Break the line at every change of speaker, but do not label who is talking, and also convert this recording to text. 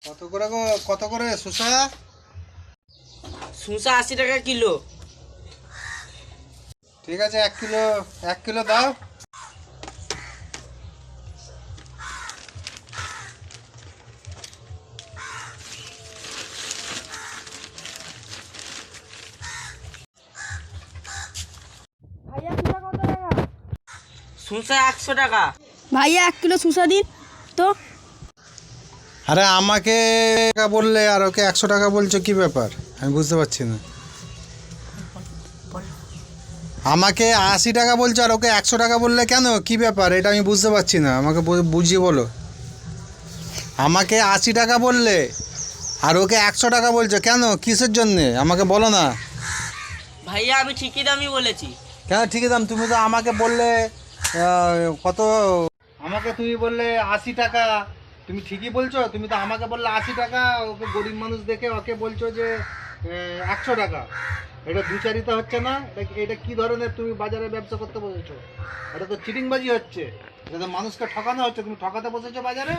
কত করে শসা?
শসা 80 টাকা কিলো।
ঠিক আছে, 1 কিলো দাও।
শসা 100 টাকা।
ভাইয়া 1 কিলো শসা দিন তো।
আরে আমাকে টাকা বললে আর ওকে 100 টাকা বলছো, কি ব্যাপার? আমি বুঝতে পারছি না। আমাকে 80 টাকা বলছো আর ওকে 100 টাকা বললে কেন? কি ব্যাপার? এটা আমি বুঝতে পারছি না, আমাকে বুঝিয়ে বলো। আমাকে 80 টাকা বললে আর ওকে 100 টাকা বলছো কেন? কিসের জন্যে আমাকে বলো না।
ভাইয়া আমি ঠিকই দামই বলেছি।
কেন ঠিকই দাম? তুমি তো আমাকে বললে কত, আমাকে তুমি বললে 80 টাকা। তুমি ঠিকই বলছো, তুমি তো আমাকে বললে 80 টাকা, ওকে গরিব মানুষ দেখে ওকে বলছো যে 100 টাকা। এটা দুচারিতা হচ্ছে না? এটা কি ধরনের তুমি বাজারে ব্যবসা করতে বসেছো? এটা তো চিটিংবাজি হচ্ছে, এটা তো মানুষকে ঠকানো হচ্ছে। তুমি ঠকাতে বসেছো বাজারে।